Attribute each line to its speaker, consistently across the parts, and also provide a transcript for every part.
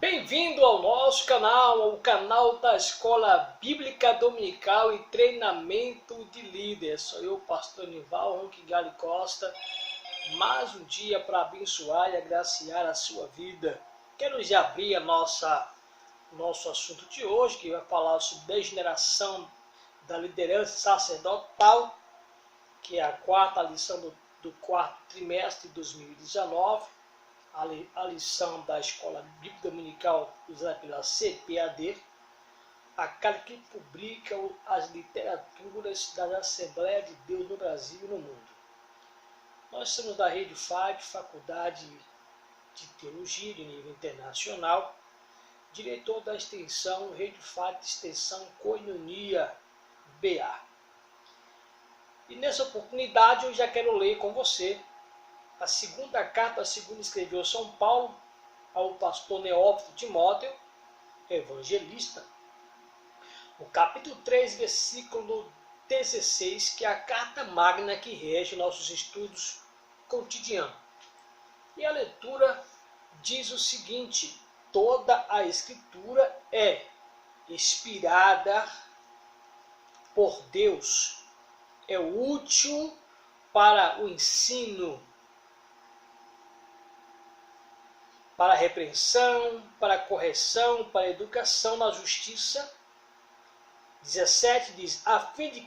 Speaker 1: Bem-vindo ao nosso canal, o canal da Escola Bíblica Dominical e Treinamento de Líderes. Sou eu, pastor Nival Ronquigali Costa, mais um dia para abençoar e agraciar a sua vida. Quero já abrir nosso assunto de hoje, que vai falar sobre degeneração da liderança sacerdotal, que é a quarta lição do quarto trimestre de 2019. A lição da Escola Bíblica Dominical usada pela CPAD, aquela que publica as literaturas da Assembleia de Deus no Brasil e no mundo. Nós somos da Rede FAD, Faculdade de Teologia de nível internacional, diretor da extensão Rede FAD de Extensão Koinonia BA. E nessa oportunidade eu já quero ler com você a segunda carta, segundo escreveu São Paulo ao pastor Neófito Timóteo, evangelista, o capítulo 3, versículo 16, que é a carta magna que rege nossos estudos cotidianos. E a leitura diz o seguinte: toda a escritura é inspirada por Deus, é útil para o ensino, para a repreensão, para a correção, para a educação na justiça. 17 diz, a fim de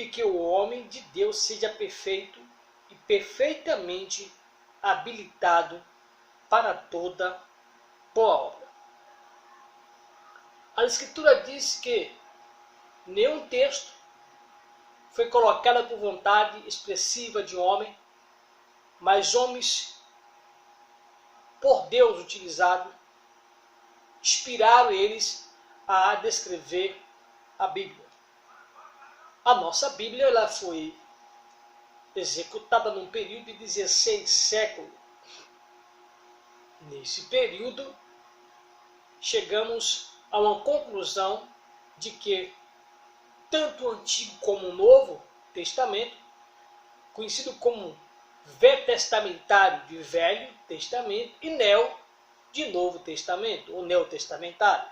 Speaker 1: que o homem de Deus seja perfeito e perfeitamente habilitado para toda boa obra. A Escritura diz que nenhum texto foi colocado por vontade expressiva de homem, mas homens por Deus utilizados, inspiraram eles a descrever a Bíblia. A nossa Bíblia ela foi executada num período de 16 séculos. Nesse período, chegamos a uma conclusão de que tanto o Antigo como o Novo Testamento, conhecido como Vetestamentário de Velho Testamento e Neo de Novo Testamento, ou Neotestamentário.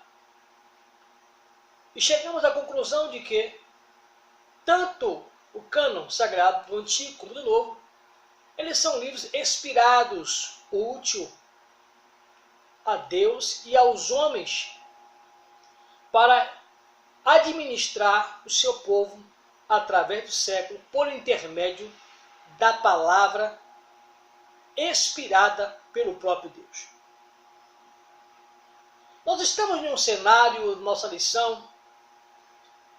Speaker 1: E chegamos à conclusão de que tanto o cânon sagrado do Antigo como do Novo, eles são livros inspirados, útil a Deus e aos homens para administrar o seu povo através do século por intermédio da palavra inspirada pelo próprio Deus. Nós estamos em um cenário, nossa lição,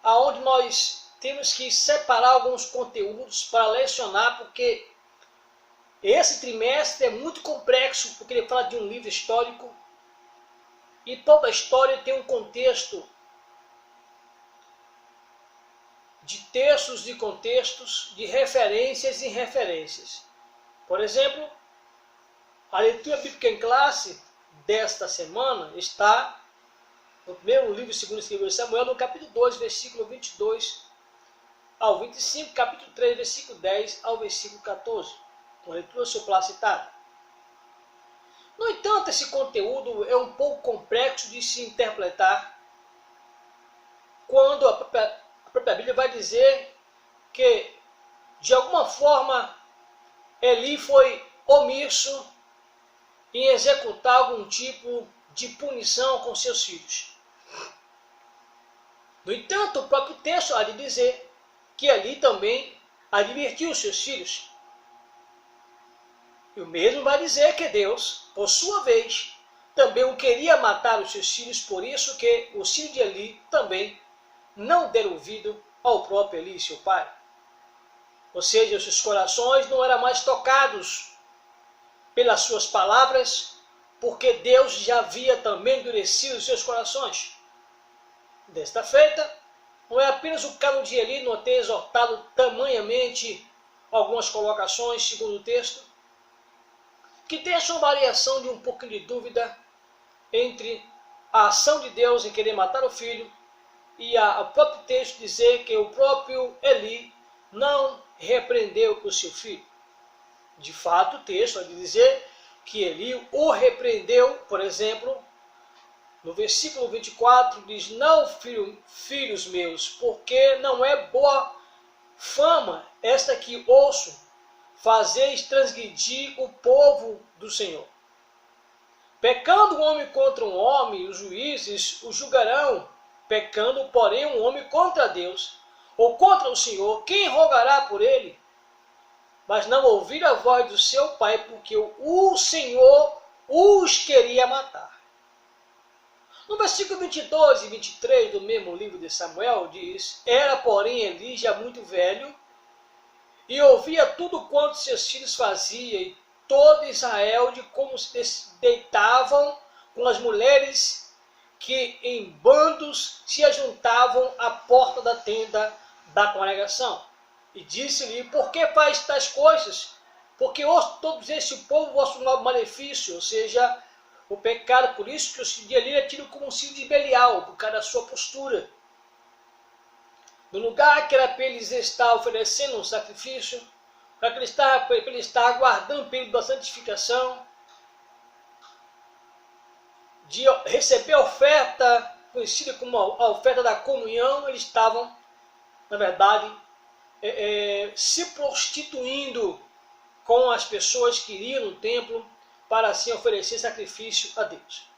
Speaker 1: onde nós temos que separar alguns conteúdos para lecionar, porque esse trimestre é muito complexo, porque ele fala de um livro histórico, e toda a história tem um contexto de textos, de contextos, de referências e referências. Por exemplo, a leitura bíblica em classe desta semana está no primeiro livro, segundo escreveu Samuel, no capítulo 2, versículo 22 ao 25, capítulo 3, versículo 10 ao versículo 14. Uma leitura suplacitada. No entanto, esse conteúdo é um pouco complexo de se interpretar quando a própria Bíblia vai dizer que, de alguma forma, Eli foi omisso em executar algum tipo de punição com seus filhos. No entanto, o próprio texto há de dizer que Eli também advertiu os seus filhos. E o mesmo vai dizer que Deus, por sua vez, também o queria matar os seus filhos, por isso que os filhos de Eli também não deram ouvido ao próprio Eli, seu pai. Ou seja, os seus corações não eram mais tocados pelas suas palavras, porque Deus já havia também endurecido os seus corações. Desta feita, não é apenas o caso de Eli não ter exortado tamanhamente algumas colocações, segundo o texto, que deixam uma variação de um pouquinho de dúvida entre a ação de Deus em querer matar o filho e o próprio texto dizer que o próprio Eli não repreendeu o seu filho. De fato, o texto vai dizer que Eli o repreendeu, por exemplo, no versículo 24 diz: não, filhos meus, porque não é boa fama esta que ouço, fazeis transgredir o povo do Senhor. Pecando um homem contra um homem, os juízes o julgarão. Pecando, porém, um homem contra Deus, ou contra o Senhor, quem rogará por ele? Mas não ouvir a voz do seu pai, porque o Senhor os queria matar. No versículo 22 e 23 do mesmo livro de Samuel, diz: era, porém, Eli já muito velho, e ouvia tudo quanto seus filhos faziam, e todo Israel de como se deitavam com as mulheres que em bandos se ajuntavam à porta da tenda da congregação. E disse-lhe: por que faz tais coisas? Porque ouço todos este povo vosso malefício, ou seja, o pecado. Por isso que o filho de Eli é tido como um filho de Belial, por causa da sua postura. No lugar que era para eles estar oferecendo um sacrifício, para ele estar aguardando o período da santificação, de receber a oferta, conhecida como a oferta da comunhão, eles estavam, na verdade, se prostituindo com as pessoas que iriam no templo para assim oferecer sacrifício a Deus.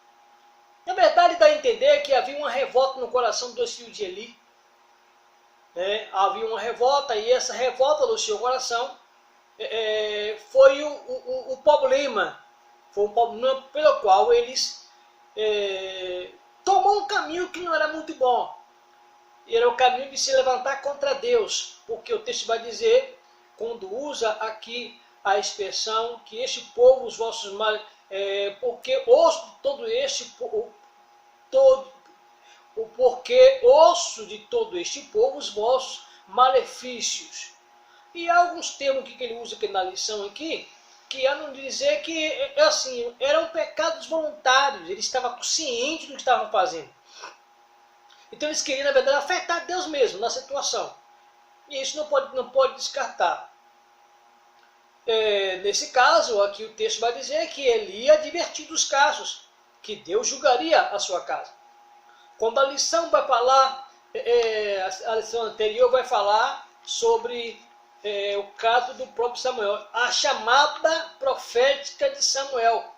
Speaker 1: Na verdade, dá a entender que havia uma revolta no coração dos filhos de Eli. Havia uma revolta, e essa revolta do seu coração foi o problema. Foi um problema pelo qual eles tomou um caminho que não era muito bom. Era o caminho de se levantar contra Deus, porque o texto vai dizer, quando usa aqui a expressão que este povo, os vossos males, porque ouço todo este porque ouço de todo este povo os vossos malefícios. E há alguns termos que ele usa aqui na lição aqui, que é não dizer que assim, eram pecados voluntários, eles estavam cientes do que estavam fazendo. Então eles queriam, na verdade, afetar Deus mesmo na situação. E isso não pode descartar. Nesse caso, aqui o texto vai dizer que Eli ia advertir dos casos, que Deus julgaria a sua casa. Quando a lição vai falar, a lição anterior vai falar sobre o caso do próprio Samuel, a chamada profética de Samuel,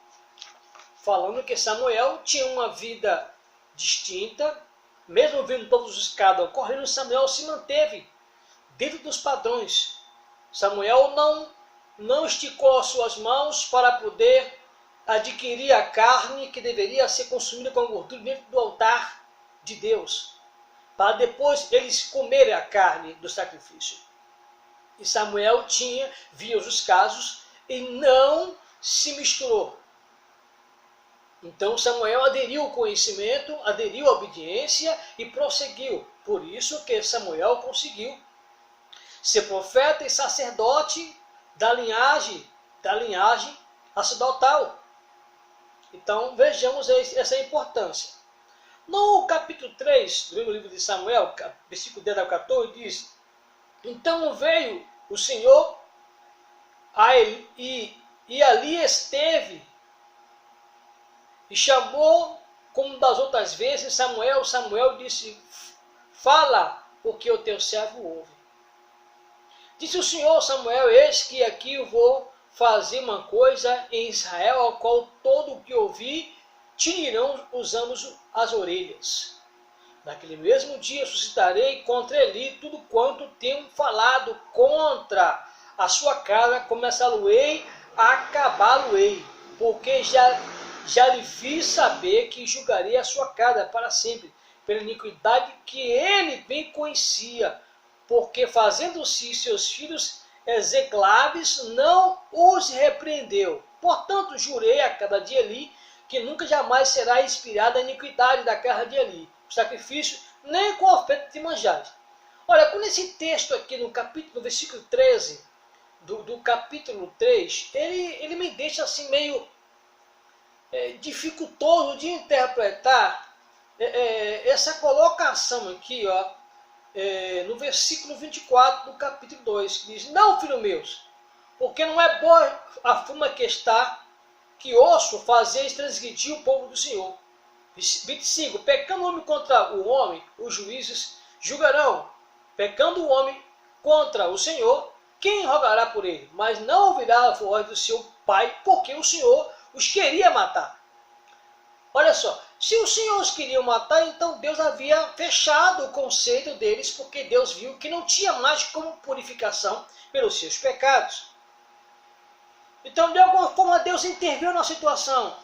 Speaker 1: falando que Samuel tinha uma vida distinta, mesmo vendo todos os casos ocorrendo, Samuel se manteve dentro dos padrões. Samuel não esticou as suas mãos para poder adquirir a carne que deveria ser consumida com gordura dentro do altar de Deus, para depois eles comerem a carne do sacrifício. E Samuel via os casos e não se misturou. Então Samuel aderiu ao conhecimento, aderiu à obediência e prosseguiu. Por isso que Samuel conseguiu ser profeta e sacerdote da linhagem sacerdotal. Então vejamos essa importância. No capítulo 3 do livro de Samuel, versículo 10 ao 14, diz: então veio o Senhor e ali esteve, e chamou como das outras vezes Samuel. Samuel disse: fala, porque o teu servo ouve. Disse o Senhor: Samuel, eis que aqui eu vou fazer uma coisa em Israel, ao qual todo o que ouvir tirarão os amos as orelhas. Naquele mesmo dia suscitarei contra Eli tudo quanto tenho falado contra a sua casa, começá-lo-ei, acabá-lo-ei, porque já lhe fiz saber que julgarei a sua casa para sempre, pela iniquidade que ele bem conhecia, porque fazendo-se seus filhos execráveis, não os repreendeu. Portanto, jurei a casa de Eli, que nunca jamais será inspirada a iniquidade da casa de Eli, o sacrifício, nem com a oferta de manjares. Olha, com esse texto aqui no versículo 13, do capítulo 3, ele me deixa assim meio dificultoso de interpretar essa colocação aqui, ó, no versículo 24 do capítulo 2, que diz: não, filho meus, porque não é boa a fama que que osso fazeis transgredir o povo do Senhor. 25. Pecando o homem contra o homem, os juízes julgarão. Pecando o homem contra o Senhor, quem rogará por ele? Mas não ouvirá a voz do seu pai, porque o Senhor os queria matar. Olha só, se o Senhor os queria matar, então Deus havia fechado o conceito deles, porque Deus viu que não tinha mais como purificação pelos seus pecados. Então, de alguma forma, Deus interveio na situação.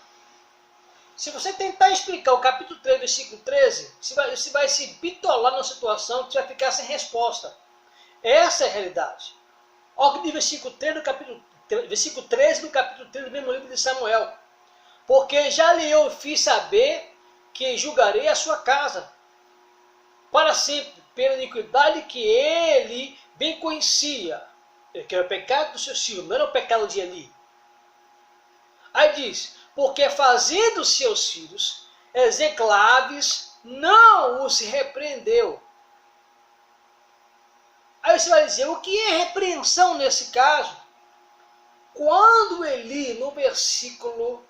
Speaker 1: Se você tentar explicar o capítulo 3, versículo 13, você vai se bitolar na situação que você vai ficar sem resposta. Essa é a realidade. Olha o versículo 13 do capítulo 3 do mesmo livro de Samuel. Porque já lhe eu fiz saber que julgarei a sua casa para sempre, pela iniquidade que ele bem conhecia, que era o pecado dos seus filhos, não era o pecado de Eli. Aí diz, porque fazendo seus filhos execráveis, não os repreendeu. Aí você vai dizer, o que é repreensão nesse caso? Quando Eli, no versículo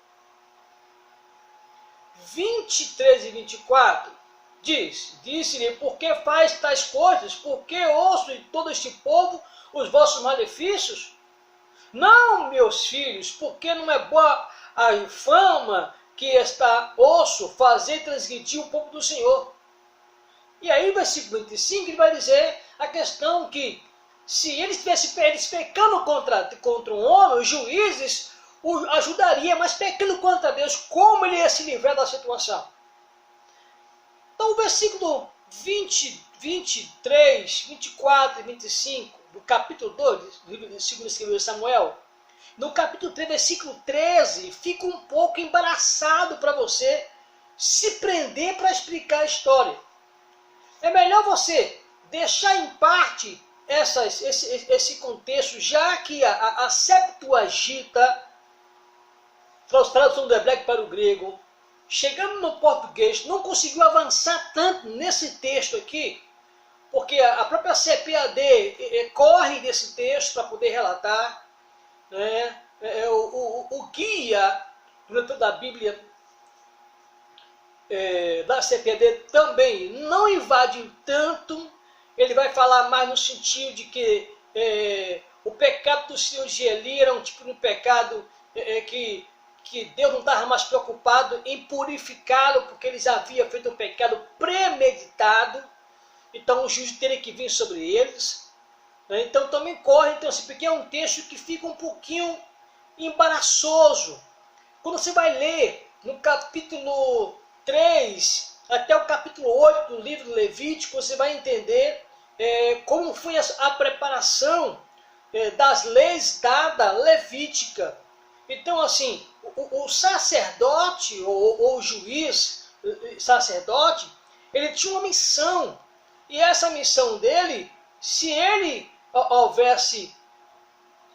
Speaker 1: 23 e 24, disse-lhe, por que faz tais coisas? Por que ouço de todo este povo os vossos malefícios? Não, meus filhos, porque não é boa a infama que está osso fazer transgredir o povo do Senhor. E aí, versículo 25, ele vai dizer a questão que, se ele estivesse pecando contra um homem, os juízes o ajudaria, mas pecando contra Deus, como ele ia se livrar da situação? Então, o versículo 20, 23, 24 e 25 do capítulo 2 do livro de 2 Samuel, no capítulo 3, versículo 13, fica um pouco embaraçado para você se prender para explicar a história. É melhor você deixar em parte esse contexto, já que a Septuaginta, tradução do hebraico para o grego, chegando no português, não conseguiu avançar tanto nesse texto aqui, porque a própria CPAD corre desse texto para poder relatar, né? O guia do leitor da Bíblia da CPAD também não invade tanto. Ele vai falar mais no sentido de que o pecado dos filhos de Eli era um tipo de pecado que Deus não estava mais preocupado em purificá-lo, porque eles haviam feito um pecado premeditado. Então o juízo teria que vir sobre eles. Então também corre, porque é um texto que fica um pouquinho embaraçoso. Quando você vai ler no capítulo 3 até o capítulo 8 do livro do Levítico, você vai entender como foi a preparação das leis dada levítica. Então, assim, o sacerdote ou o juiz sacerdote, ele tinha uma missão. E essa missão dele, se ele houvesse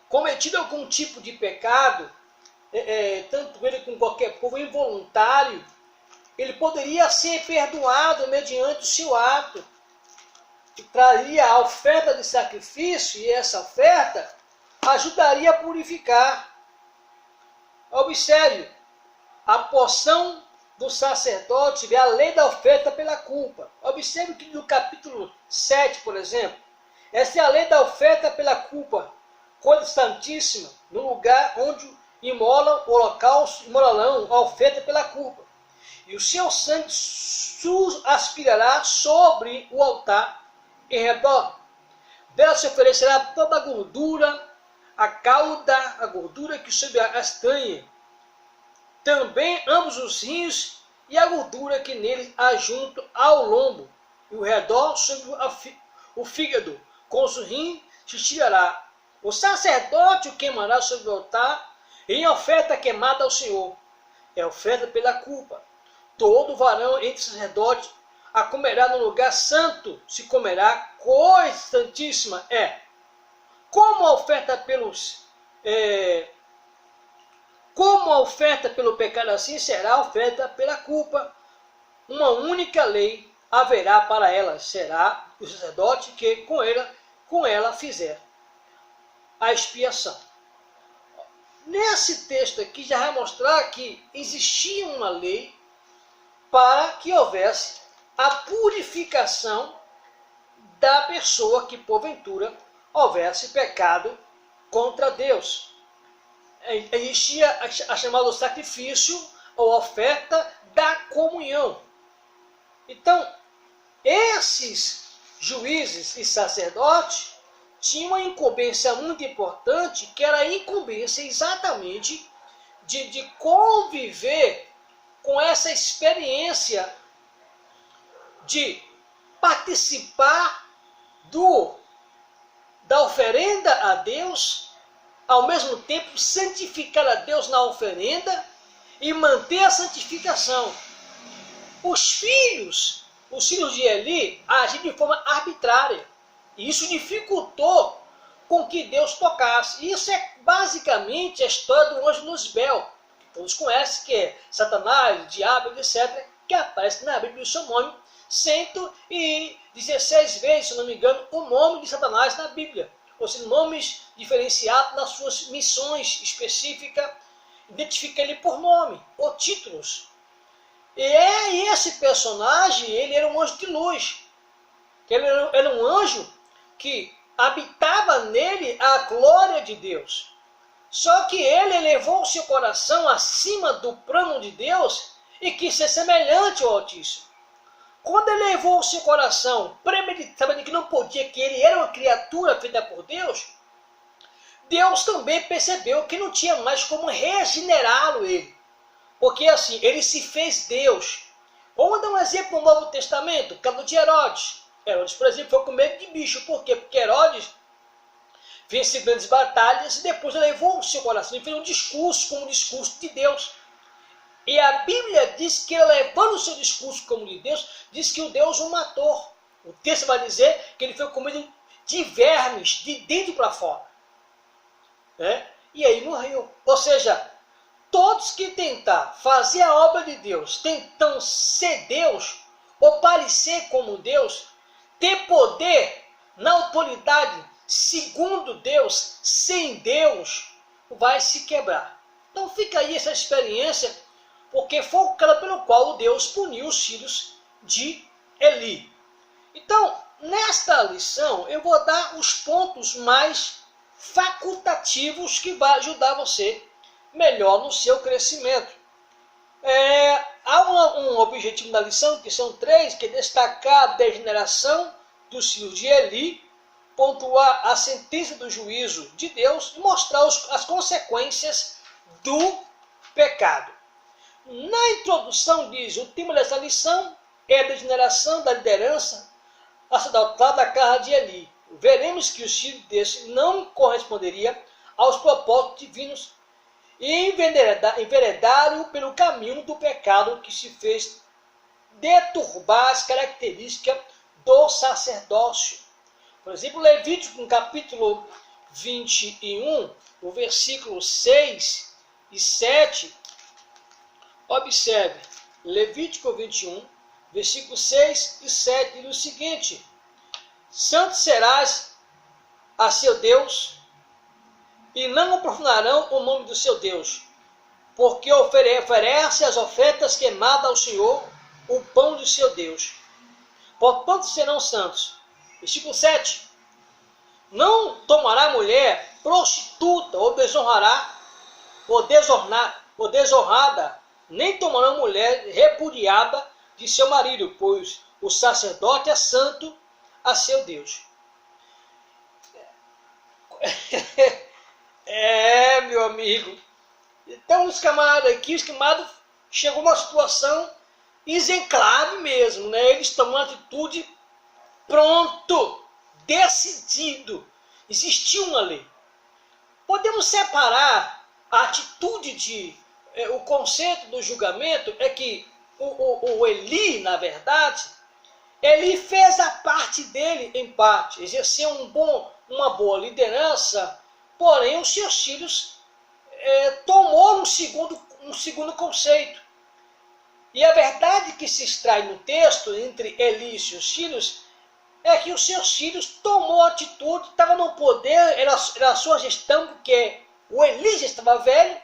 Speaker 1: cometido algum tipo de pecado, tanto ele como qualquer povo involuntário, ele poderia ser perdoado mediante o seu ato. Que traria a oferta de sacrifício, e essa oferta ajudaria a purificar. Observe, a porção do sacerdote é a lei da oferta pela culpa. Observe que no capítulo 7, por exemplo, essa é a lei da oferta pela culpa, coisa santíssima, no lugar onde imola o holocausto, imolarão a oferta pela culpa. E o seu sangue aspirará sobre o altar em redor. Dela se oferecerá toda a gordura, a cauda, a gordura que sobre a castanha, também ambos os rins e a gordura que neles há junto ao lombo, e o redor sobre o fígado, com os rins se tirará. O sacerdote o queimará sobre o altar em oferta queimada ao Senhor. É oferta pela culpa. Todo varão entre os sacerdotes a comerá no lugar santo, se comerá coisa santíssima. Como a oferta pelo pecado, assim será a oferta pela culpa. Uma única lei haverá para ela, será o sacerdote que com ela fizer a expiação. nesse texto aqui já vai mostrar que existia uma lei para que houvesse a purificação da pessoa que porventura houvesse pecado contra Deus. Existia a chamada sacrifício ou oferta da comunhão. Então, esses juízes e sacerdotes tinham uma incumbência muito importante, que era a incumbência exatamente de conviver com essa experiência de participar da oferenda a Deus, ao mesmo tempo santificar a Deus na oferenda e manter a santificação. Os filhos de Eli agiram de forma arbitrária. E isso dificultou com que Deus tocasse. Isso é basicamente a história do anjo Luzbel, que todos conhecem, que é Satanás, diabo, etc., que aparece na Bíblia o seu nome 116 vezes, se não me engano, o nome de Satanás na Bíblia. Ou seja, nomes diferenciados nas suas missões específicas, identifica ele por nome ou títulos. E esse personagem, ele era um anjo de luz. Ele era um anjo que habitava nele a glória de Deus. Só que ele elevou o seu coração acima do plano de Deus e quis ser semelhante ao Altíssimo. Quando ele elevou o seu coração, sabendo que não podia, que ele era uma criatura feita por Deus, Deus também percebeu que não tinha mais como regenerá-lo ele. Porque assim, ele se fez Deus. Vamos dar um exemplo no Novo Testamento, o caso de Herodes. Herodes, por exemplo, foi com medo de bicho. Por quê? Porque Herodes venceu grandes batalhas e depois elevou o seu coração e fez um discurso como o discurso de Deus. E a Bíblia diz que ele, levando o seu discurso como de Deus, diz que o Deus o matou. O texto vai dizer que ele foi comido de vermes, de dentro para fora. E aí morreu. Ou seja, todos que tentar fazer a obra de Deus, tentam ser Deus, ou parecer como Deus, ter poder na autoridade segundo Deus, sem Deus, vai se quebrar. Então fica aí essa experiência, porque foi o cara pelo qual Deus puniu os filhos de Eli. Então, nesta lição, eu vou dar os pontos mais facultativos que vai ajudar você melhor no seu crescimento. Há um objetivo da lição, que são 3, que é destacar a degeneração dos filhos de Eli, pontuar a sentença do juízo de Deus e mostrar as consequências do pecado. Na introdução diz, o tema dessa lição é a degeneração da liderança sacerdotal da casa de Eli. Veremos que os filhos desse não corresponderiam aos propósitos divinos e enveredaram pelo caminho do pecado que se fez deturbar as características do sacerdócio. Por exemplo, Levítico, no capítulo 21, o versículo 6 e 7, observe, Levítico 21, versículo 6 e 7, diz o seguinte: Santo serás a seu Deus, e não profanarão o nome do seu Deus, porque oferece as ofertas queimadas ao Senhor, o pão do seu Deus. Portanto serão santos. Versículo 7. Não tomará mulher prostituta, ou desonrada, nem tomará mulher repudiada de seu marido, pois o sacerdote é santo a seu Deus. Meu amigo. Então os camaradas chegou numa situação exemplar mesmo, né? Eles tomam uma atitude pronto, decidido. Existiu uma lei. Podemos separar a atitude o conceito do julgamento é que o Eli, na verdade, ele fez a parte dele em parte, exerceu uma boa liderança, porém os seus filhos tomou um segundo conceito. E a verdade que se extrai no texto entre Eli e seus filhos é que os seus filhos tomou atitude, estava no poder, era a sua gestão, porque O Eli já estava velho,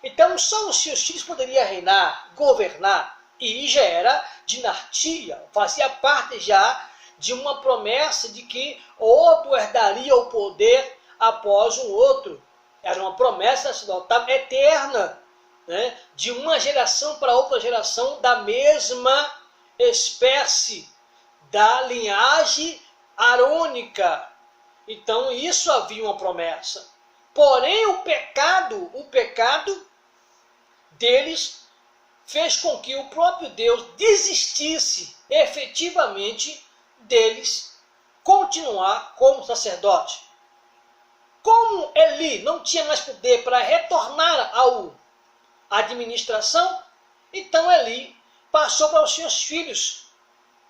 Speaker 1: então só os seus filhos poderiam reinar, governar, e já era dinastia, fazia parte já de uma promessa de que outro herdaria o poder após um outro. Era uma promessa sacerdotal eterna, né? De uma geração para outra geração, da mesma espécie, da linhagem arônica. Então isso havia uma promessa. Porém o pecado deles fez com que o próprio Deus desistisse efetivamente deles continuar como sacerdote. Como Eli não tinha mais poder para retornar à administração, então Eli passou para os seus filhos.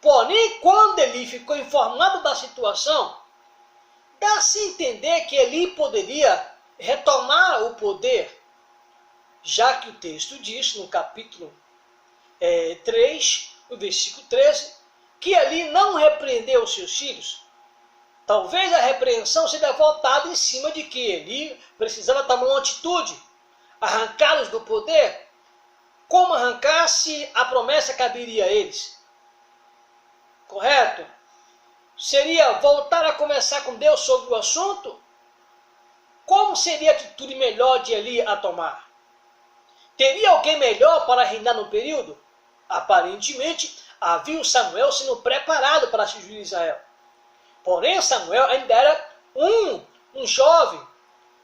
Speaker 1: Porém, quando Eli ficou informado da situação, dá-se a entender que Eli poderia retomar o poder, já que o texto diz, no capítulo 3, no versículo 13, que Eli não repreendeu os seus filhos. Talvez a repreensão seja voltada em cima de que Eli precisava tomar uma atitude, arrancá-los do poder. Como arrancar se a promessa caberia a eles? Correto? Seria voltar a conversar com Deus sobre o assunto? Como seria a atitude melhor de Eli a tomar? Teria alguém melhor para reinar no período? Aparentemente, havia o Samuel sendo preparado para juízes de Israel. Porém, Samuel ainda era um jovem,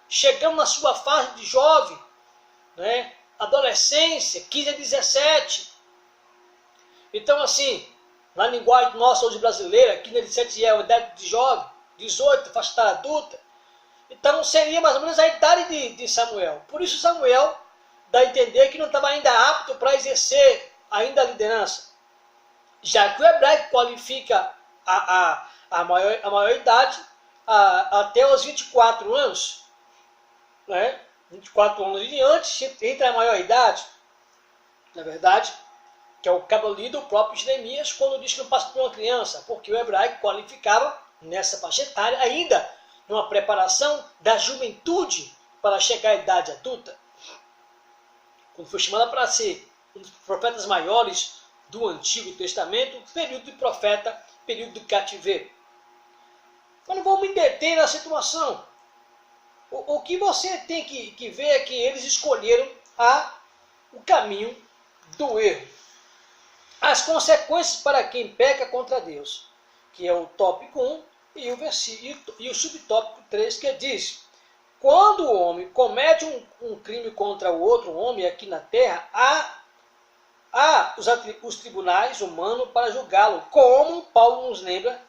Speaker 1: chegando na sua fase de jovem, né? Adolescência, 15 a 17. Então, assim, na linguagem nossa hoje brasileira, 15 a 17 é a idade de jovem, 18, faixa etária adulta. Então, seria mais ou menos a idade de Samuel. Por isso, Samuel dá a entender que não estava ainda apto para exercer ainda a liderança. Já que o hebraico qualifica a maior idade até os 24 anos, né? 24 anos em diante, entra a maior idade, na verdade, que é o que acaba lido o próprio Jeremias, quando diz que não passa por uma criança, porque o hebraico qualificava nessa faixa etária ainda numa preparação da juventude para chegar à idade adulta. Quando foi chamada para ser um dos profetas maiores do Antigo Testamento, período de profeta, período de cativeiro. Mas não vou me deter na situação. O que você tem que ver é que eles escolheram o caminho do erro. As consequências para quem peca contra Deus, que é o tópico 1 e o subtópico 3, que diz: quando o homem comete um crime contra o outro homem aqui na terra, há os tribunais humanos para julgá-lo, como Paulo nos lembra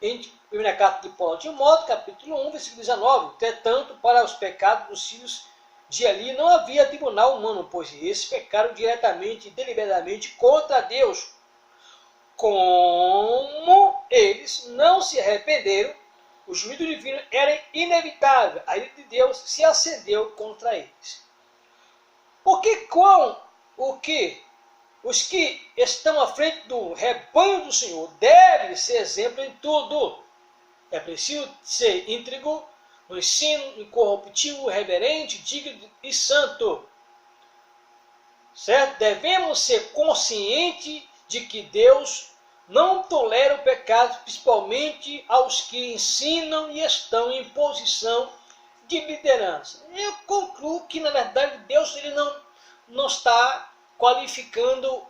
Speaker 1: em 1 carta de Paulo a Timóteo, capítulo 1, versículo 19. Entretanto, para os pecados dos filhos de Eli não havia tribunal humano, pois esses pecaram diretamente e deliberadamente contra Deus. Como eles não se arrependeram, o juízo divino era inevitável. A ira de Deus se acendeu contra eles. Os que estão à frente do rebanho do Senhor devem ser exemplo em tudo. É preciso ser íntegro no ensino, incorruptível, reverente, digno e santo. Certo? Devemos ser conscientes de que Deus não tolera o pecado, principalmente aos que ensinam e estão em posição de liderança. Eu concluo que, na verdade, Deus ele não está qualificando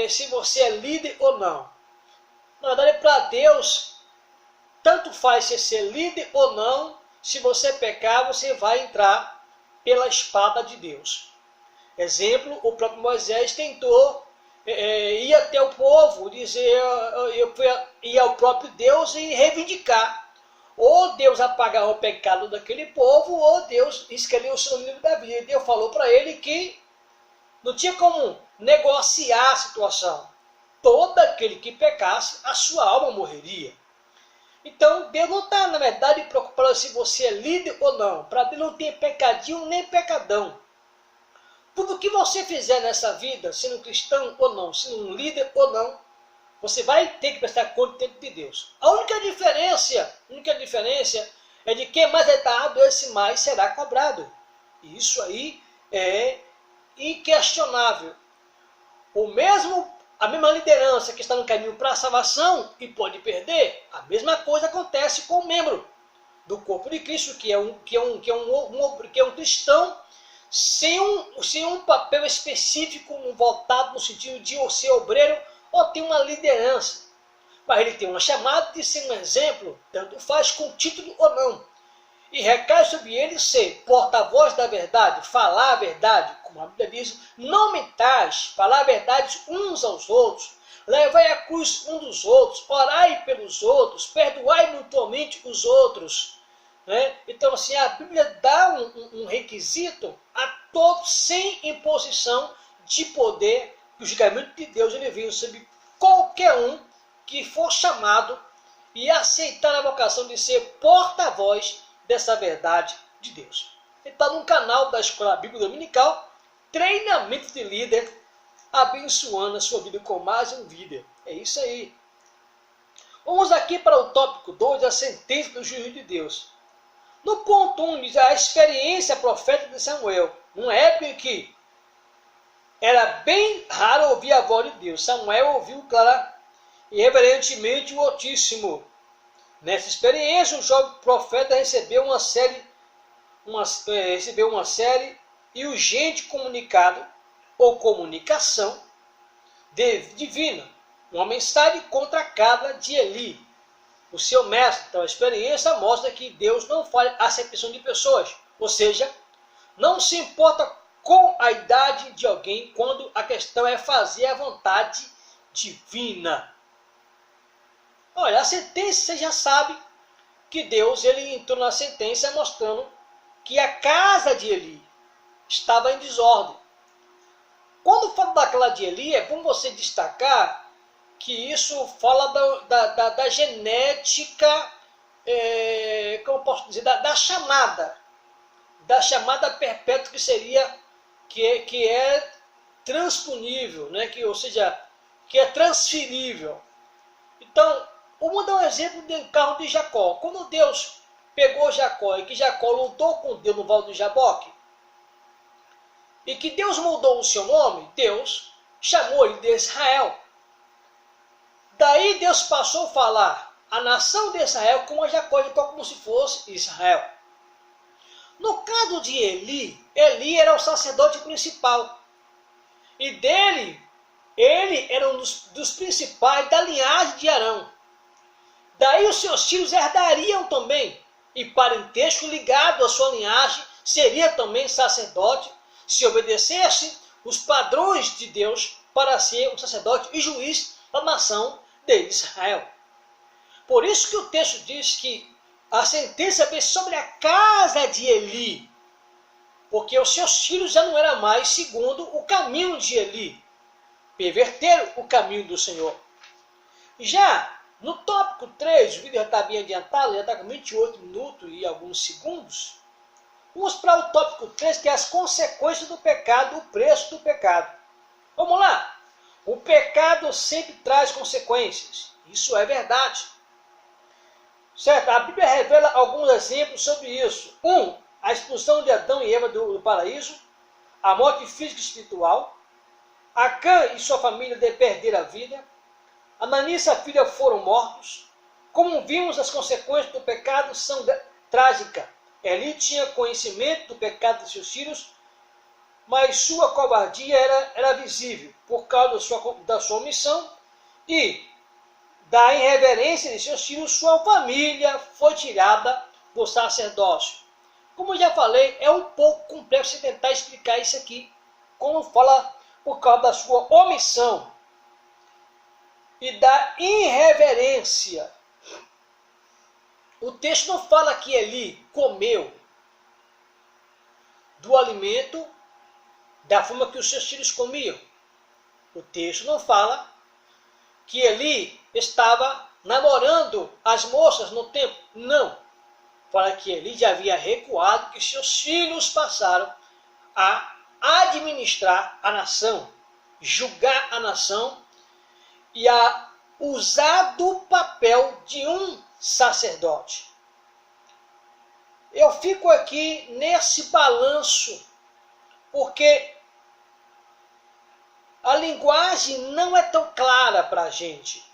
Speaker 1: se você é líder ou não. Na verdade, para Deus, tanto faz você ser líder ou não. Se você pecar, você vai entrar pela espada de Deus. Exemplo, o próprio Moisés tentou ir até o povo, dizer, ir ao próprio Deus e reivindicar. Ou Deus apagava o pecado daquele povo, ou Deus escreveu o seu livro da vida. E Deus falou para ele que não tinha como negociar a situação. Todo aquele que pecasse, a sua alma morreria. Então, Deus não está, na verdade, preocupado se você é líder ou não. Para Deus não tem pecadinho nem pecadão. Tudo que você fizer nessa vida, sendo cristão ou não, sendo um líder ou não, você vai ter que prestar conta diante de Deus. A única diferença é de quem mais é dado, esse mais será cobrado. Isso aí é inquestionável. A mesma liderança que está no caminho para a salvação e pode perder, a mesma coisa acontece com o membro do corpo de Cristo, que é um cristão sem um papel específico voltado no sentido de ser obreiro ou ter uma liderança. Mas ele tem uma chamada de ser um exemplo, tanto faz com título ou não. E recai sobre ele ser porta-voz da verdade, falar a verdade, como a Bíblia diz, não mentais, falar a verdade uns aos outros, levai a cruz um dos outros, orai pelos outros, perdoai mutuamente os outros. Né? Então, assim, a Bíblia dá um requisito a todos, sem imposição de poder, que o julgamento de Deus ele vem sobre qualquer um que for chamado e aceitar a vocação de ser porta-voz dessa verdade de Deus. Ele está no canal da Escola Bíblica Dominical, Treinamento de Líder, abençoando a sua vida com mais um vídeo. É isso aí. Vamos aqui para o tópico 2, a sentença do juízo de Deus. No ponto 1, diz a experiência profética de Samuel, numa época em que era bem raro ouvir a voz de Deus. Samuel ouviu clara e reverentemente o Altíssimo. Nessa experiência, o jovem profeta recebeu uma série e urgente comunicado ou comunicação divina, uma mensagem contra a casa de Eli, o seu mestre. Então a experiência mostra que Deus não faz acepção de pessoas, ou seja, não se importa com a idade de alguém quando a questão é fazer a vontade divina. Olha, a sentença, você já sabe que Deus ele entrou na sentença mostrando que a casa de Eli estava em desordem. Quando fala da casa de Eli, é bom você destacar que isso fala da genética, como eu posso dizer, da chamada perpétua que é transponível, né? Ou seja, que é transferível. Então, vamos dar um exemplo do carro de Jacó. Quando Deus pegou Jacó e que Jacó lutou com Deus no Vale do Jaboque, e que Deus mudou o seu nome, Deus chamou ele de Israel. Daí Deus passou a falar a nação de Israel com a Jacó como se fosse Israel. No caso de Eli, Eli era o sacerdote principal. E ele era um dos principais da linhagem de Arão. Daí os seus filhos herdariam também, e parentesco ligado à sua linhagem seria também sacerdote, se obedecesse os padrões de Deus para ser um sacerdote e juiz da nação de Israel. Por isso que o texto diz que a sentença veio sobre a casa de Eli, porque os seus filhos já não eram mais segundo o caminho de Eli, perverteram o caminho do Senhor. Já no tópico 3, o vídeo já está bem adiantado, já está com 28 minutos e alguns segundos. Vamos para o tópico 3, que é as consequências do pecado, o preço do pecado. Vamos lá. O pecado sempre traz consequências. Isso é verdade. Certo? A Bíblia revela alguns exemplos sobre isso. 1. A expulsão de Adão e Eva do paraíso. A morte física e espiritual. Acã e sua família de perder a vida. Ananias e sua filha foram mortos. Como vimos, as consequências do pecado são trágicas. Eli tinha conhecimento do pecado de seus filhos, mas sua covardia era visível por causa da sua omissão e da irreverência de seus filhos. Sua família foi tirada do sacerdócio. Como eu já falei, é um pouco complexo tentar explicar isso aqui, como fala por causa da sua omissão e da irreverência. O texto não fala que Eli comeu do alimento da forma que os seus filhos comiam. O texto não fala que Eli estava namorando as moças no templo. Não. Fala que Eli já havia recuado, que seus filhos passaram a administrar a nação, julgar a nação e a usar do papel de um sacerdote. eu fico aqui nesse balanço, porque a linguagem não é tão clara para a gente.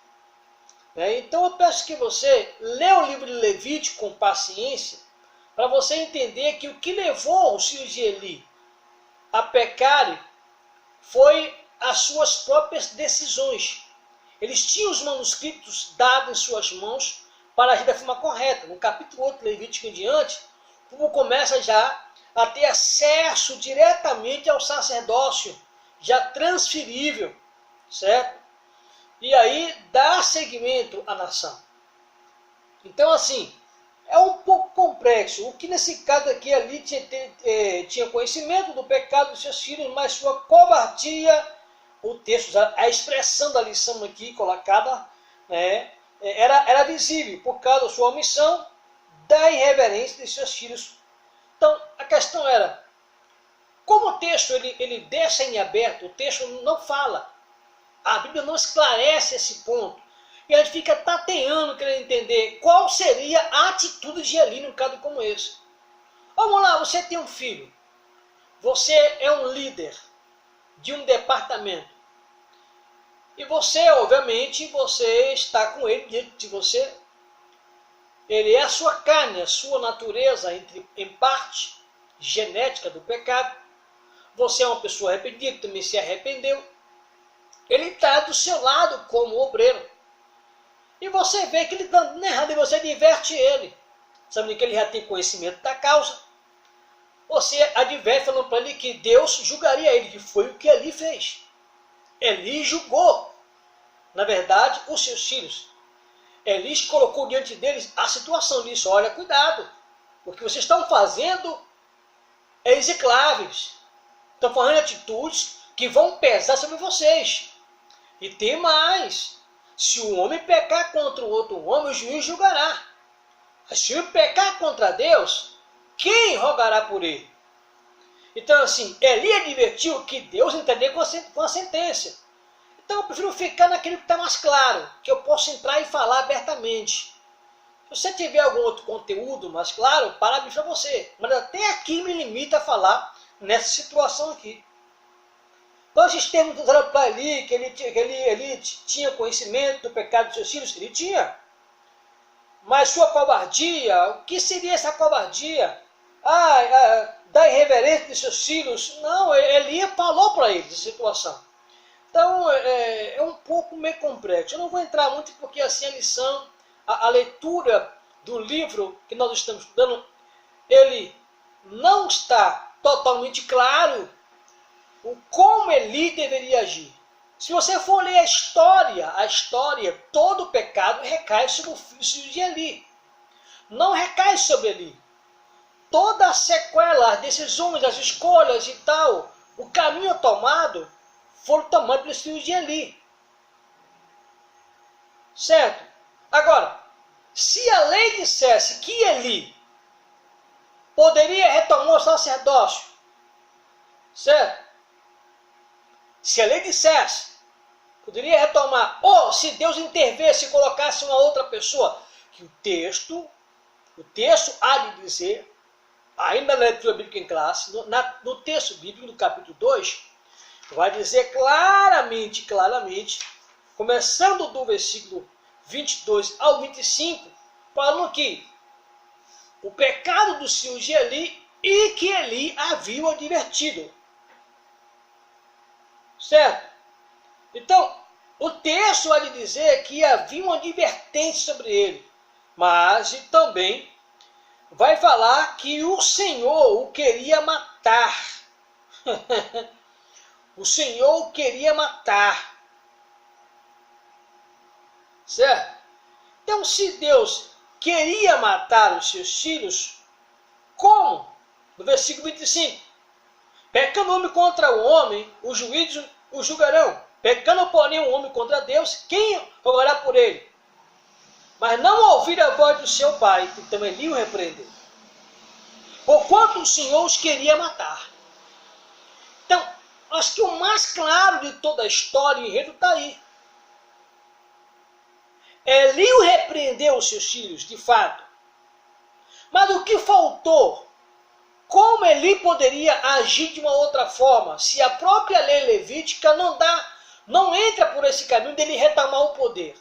Speaker 1: Então eu peço que você lê o livro de Levítico com paciência, para você entender que o que levou os filhos de Eli a pecarem foi as suas próprias decisões. Eles tinham os manuscritos dados em suas mãos para agir da forma correta. No capítulo 8 de Levítico em diante, o povo começa já a ter acesso diretamente ao sacerdócio, já transferível, certo? E aí dá seguimento à nação. Então, assim, é um pouco complexo. O que nesse caso aqui, ali tinha conhecimento do pecado dos seus filhos, mas sua covardia, o texto, a expressão da lição aqui colocada, era visível por causa da sua omissão, da irreverência de seus filhos. Então, a questão era, como o texto ele deixa em aberto, o texto não fala, a Bíblia não esclarece esse ponto, e a gente fica tateando, querendo entender qual seria a atitude de Eli num caso como esse. Vamos lá, você tem um filho, você é um líder de um departamento, e você, obviamente, você está com ele diante de você. Ele é a sua carne, a sua natureza, em parte genética do pecado. Você é uma pessoa arrependida, também se arrependeu. Ele está do seu lado como obreiro. E você vê que ele está dando errado e você diverte ele. Sabendo que ele já tem conhecimento da causa. Você adverte falando para ele que Deus julgaria ele, que foi o que Eli fez. Eli julgou, na verdade, os seus filhos. Eli colocou diante deles a situação, disse, olha, cuidado, o que vocês estão fazendo é execráveis. Estão fazendo atitudes que vão pesar sobre vocês. E tem mais, se o homem pecar contra o outro homem, o juiz julgará. Mas se ele pecar contra Deus, quem rogará por ele? Então, assim, Eli advertiu que Deus entenderia com a sentença. Então, eu prefiro ficar naquilo que está mais claro, que eu posso entrar e falar abertamente. Se você tiver algum outro conteúdo mais claro, parabéns para você. Mas até aqui me limita a falar nessa situação aqui. Então, esses termos usados para Eli, que ele tinha conhecimento do pecado dos seus filhos, ele tinha. Mas sua covardia, o que seria essa covardia? Da irreverência de seus filhos? Não, Eli falou para eles a situação. Então, é um pouco meio complexo. Eu não vou entrar muito porque assim a lição, a leitura do livro que nós estamos estudando, ele não está totalmente claro o como Eli deveria agir. Se você for ler a história, todo o pecado recai sobre o filho de Eli. Não recai sobre Eli. Toda a sequela, as decisões, as escolhas e tal, o caminho tomado, foram tomados pelos filhos de Eli. Certo? Agora, se a lei dissesse que Eli poderia retomar o sacerdócio, certo? Se a lei dissesse, poderia retomar, ou se Deus intervesse e colocasse uma outra pessoa, que o texto há de dizer, ainda na leitura bíblica em classe, no texto bíblico, no capítulo 2, vai dizer claramente, começando do versículo 22 ao 25, falando que o pecado dos filhos de Eli e que Eli havia advertido. Certo? Então, o texto vai dizer que havia uma advertência sobre ele, mas também vai falar que o Senhor o queria matar. O Senhor o queria matar. Certo? Então, se Deus queria matar os seus filhos, como? No versículo 25. Pecando o homem contra o homem, os juízes o julgarão. Pecando, porém, o homem contra Deus, quem rogará por ele? Mas não ouvir a voz do seu pai, então Eli o repreendeu. Porquanto o Senhor os queria matar. Então, acho que o mais claro de toda a história e enredo está aí. Eli o repreendeu os seus filhos, de fato. Mas o que faltou? Como Eli poderia agir de uma outra forma, se a própria lei levítica não entra por esse caminho dele retomar o poder?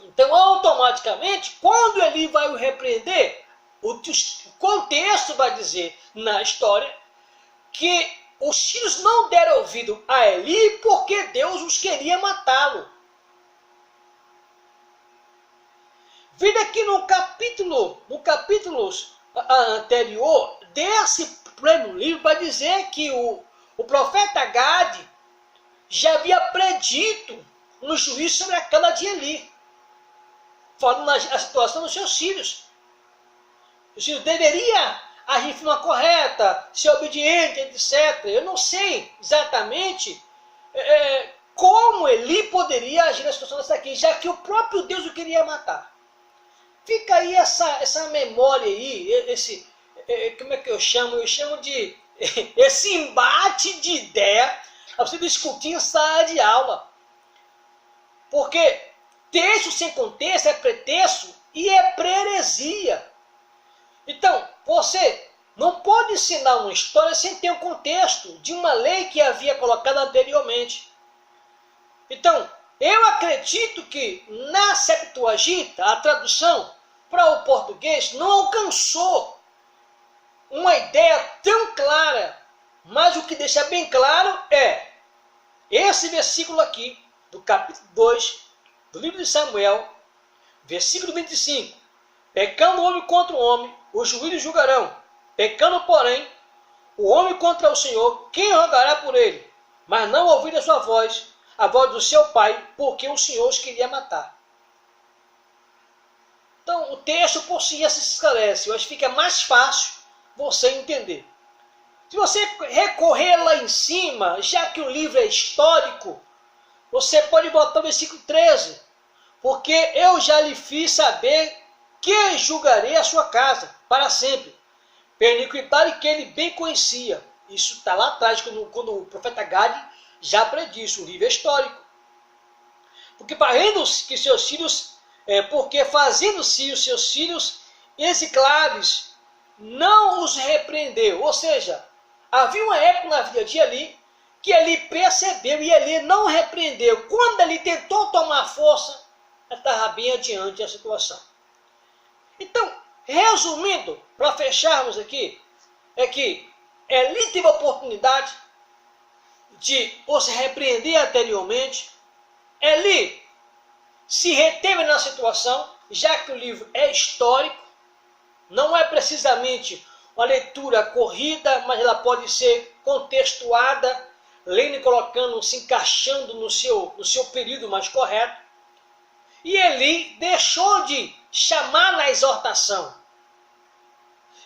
Speaker 1: Então, automaticamente, quando Eli vai o repreender, o contexto vai dizer na história que os filhos não deram ouvido a Eli porque Deus os queria matá-lo. Veja que no capítulo anterior desse primeiro livro vai dizer que o profeta Gade já havia predito no juízo sobre a cana de Eli, falando a situação dos seus filhos. Os filhos deveriam agir de forma correta, ser obediente, etc. Eu não sei exatamente como Eli poderia agir na situação dessa aqui, já que o próprio Deus o queria matar. Fica aí essa memória aí, como é que eu chamo? Eu chamo de esse embate de ideia para você discutir em sala de aula. Porque texto sem contexto é pretexto e é preresia. Então, você não pode ensinar uma história sem ter o contexto de uma lei que havia colocado anteriormente. Então, eu acredito que na Septuaginta, a tradução para o português não alcançou uma ideia tão clara, mas o que deixa bem claro é esse versículo aqui, do capítulo 2, do livro de Samuel, versículo 25. Pecando o homem contra o homem, os juízes julgarão. Pecando, porém, o homem contra o Senhor, quem rogará por ele? Mas não ouvir a sua voz, a voz do seu pai, porque o Senhor os queria matar. Então, o texto por si já se esclarece. Eu acho que fica mais fácil você entender. Se você recorrer lá em cima, já que o livro é histórico, você pode botar o versículo 13. Porque eu já lhe fiz saber que julgarei a sua casa para sempre. Pela iniquidade que ele bem conhecia. Isso está lá atrás, quando o profeta Gade já predisse, o livro é histórico. Porque fazendo-se os seus filhos execráveis, não os repreendeu. Ou seja, havia uma época na vida de Eli que Eli percebeu e Eli não repreendeu. Quando ele tentou tomar força, estava bem adiante a situação. Então, resumindo, para fecharmos aqui, é que Eli teve a oportunidade de os repreender anteriormente. Eli se reteve na situação, já que o livro é histórico, não é precisamente uma leitura corrida, mas ela pode ser contextuada, lendo e colocando, se encaixando no seu período mais correto. E Eli deixou de chamar na exortação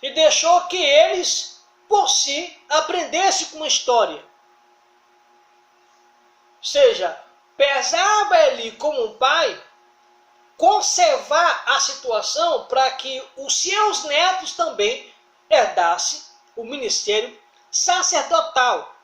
Speaker 1: e deixou que eles, por si, aprendessem com a história. Ou seja, pesava Eli como um pai conservar a situação para que os seus netos também herdassem o ministério sacerdotal.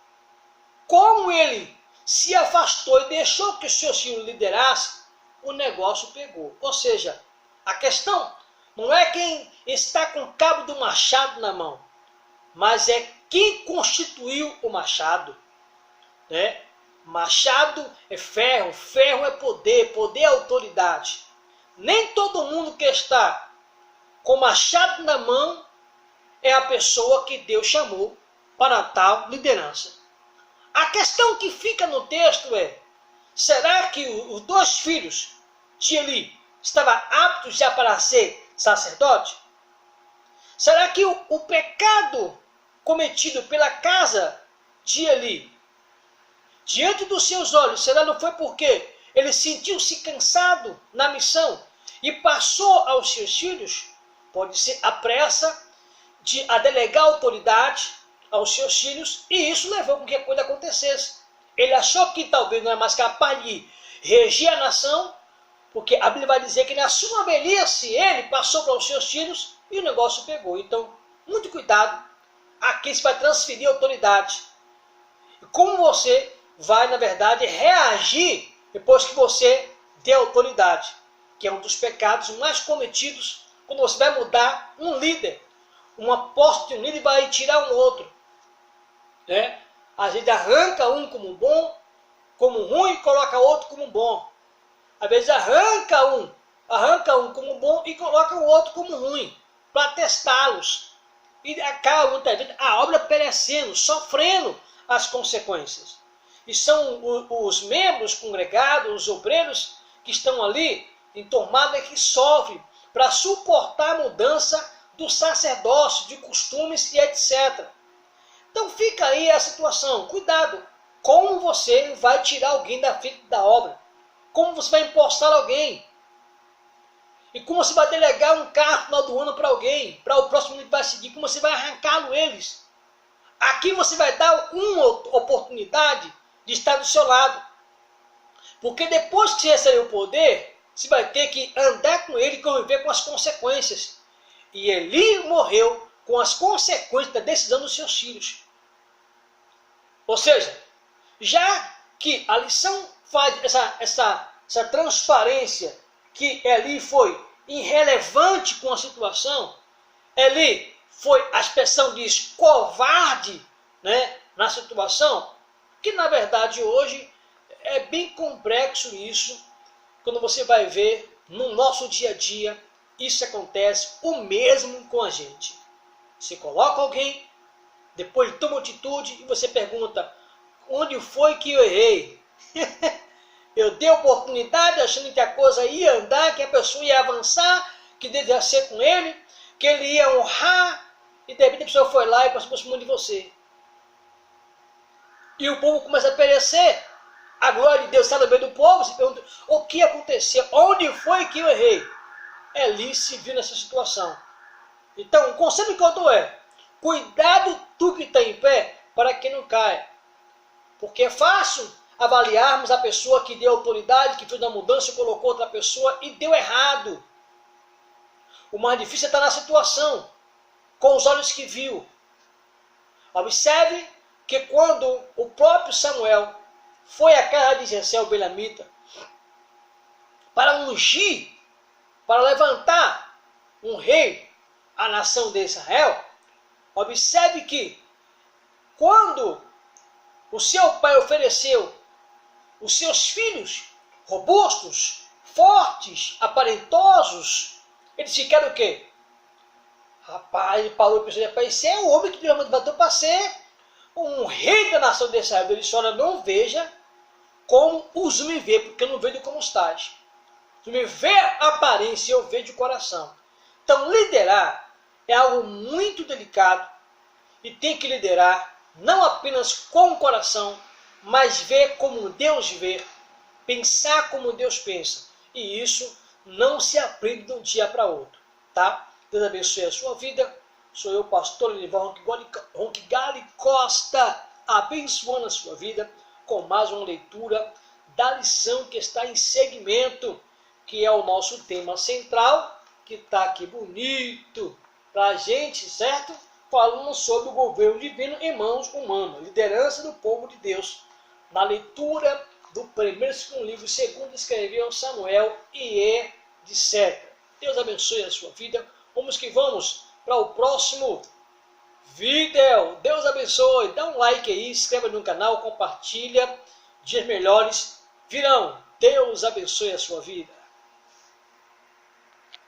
Speaker 1: Como ele se afastou e deixou que os seus filhos liderassem, o negócio pegou. Ou seja, a questão não é quem está com o cabo do machado na mão, mas é quem constituiu o machado. Né? Machado é ferro, ferro é poder, poder é autoridade. Nem todo mundo que está com machado na mão é a pessoa que Deus chamou para tal liderança. A questão que fica no texto é: será que os dois filhos de Eli estavam aptos já para ser sacerdote? Será que o pecado cometido pela casa de Eli, diante dos seus olhos, será não foi porque ele sentiu-se cansado na missão e passou aos seus filhos? Pode ser a pressa de delegar autoridade aos seus filhos, e isso levou a que a coisa acontecesse. Ele achou que talvez não era mais capaz de reger a nação, porque a Bíblia vai dizer que na sua velhice ele passou para os seus filhos e o negócio pegou. Então, muito cuidado, aqui se vai transferir autoridade. E como você vai, na verdade, reagir depois que você der autoridade, que é um dos pecados mais cometidos quando você vai mudar um líder. Uma posse de um líder vai tirar um outro. Né? Às vezes arranca um como bom, como ruim, e coloca outro como bom. Às vezes arranca um como bom e coloca o outro como ruim, para testá-los. E acaba muitas vezes a obra perecendo, sofrendo as consequências. E são os membros congregados, os obreiros que estão ali em tomada que sofrem para suportar a mudança do sacerdócio, de costumes e etc. Então fica aí a situação. Cuidado, como você vai tirar alguém da frente da obra? Como você vai empostar alguém? E como você vai delegar um cargo no final do ano para alguém, para o próximo ano que vai seguir? Como você vai arrancá-lo eles? Aqui você vai dar uma oportunidade de estar do seu lado. Porque depois que você receber o poder, você vai ter que andar com ele e conviver com as consequências. E Eli morreu com as consequências da decisão dos seus filhos. Ou seja, já que a lição faz essa transparência que Eli foi irrelevante com a situação, Eli foi, a expressão diz, covarde, né, na situação, que na verdade hoje é bem complexo isso, quando você vai ver no nosso dia a dia, isso acontece o mesmo com a gente. Você coloca alguém, depois ele toma atitude e você pergunta, onde foi que eu errei? Eu dei oportunidade achando que a coisa ia andar, que a pessoa ia avançar, que devia ser com ele, que ele ia honrar, e de repente a pessoa foi lá e passou por cima de você. E o povo começa a perecer. A glória de Deus está no meio do povo, se pergunta, o que aconteceu? Onde foi que eu errei? Eli se viu nessa situação. Então, o conselho que eu dou é, cuidado tu que está em pé, para que não caia. Porque é fácil avaliarmos a pessoa que deu autoridade, que fez uma mudança e colocou outra pessoa e deu errado. O mais difícil é estar na situação, com os olhos que viu. Observe que quando o próprio Samuel foi à casa de Jessé, o belamita, para ungir, para levantar um rei à nação de Israel, observe que quando o seu pai ofereceu os seus filhos robustos, fortes, aparentosos, eles ficaram o quê? Rapaz, ele parou e pensou, rapaz, esse é o homem que Deus mandou para ser um rei da nação de Israel. Ele disse, olha, não veja como os me vê, porque eu não vejo como estás. Tu me vê a aparência, eu vejo o coração. Então, liderar é algo muito delicado e tem que liderar não apenas com o coração, mas ver como Deus vê, pensar como Deus pensa. E isso não se aprende de um dia para outro, tá? Deus abençoe a sua vida. Sou eu, pastor Lenival Ronquigali Costa, abençoando a sua vida com mais uma leitura da lição que está em segmento, que é o nosso tema central, que está aqui bonito para a gente, certo? Falando sobre o governo divino em mãos humanas, liderança do povo de Deus. Na leitura do primeiro e segundo livro, segundo escreveu Samuel e etc. Deus abençoe a sua vida. Vamos que vamos para o próximo vídeo. Deus abençoe. Dá um like aí, inscreva no canal, compartilha. Dias melhores virão. Deus abençoe a sua vida.